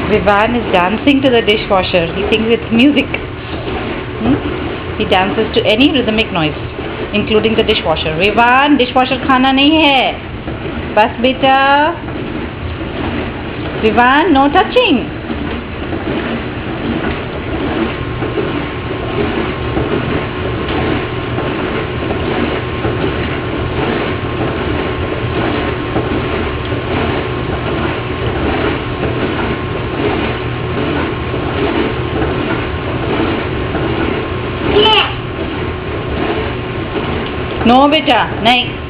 Vivaan is dancing to the dishwasher. He thinks it's music. He dances to any rhythmic noise, including the dishwasher. Vivaan, dishwasher खाना नहीं है. बस बेटा. Vivaan, no touching. No बेटा नहीं.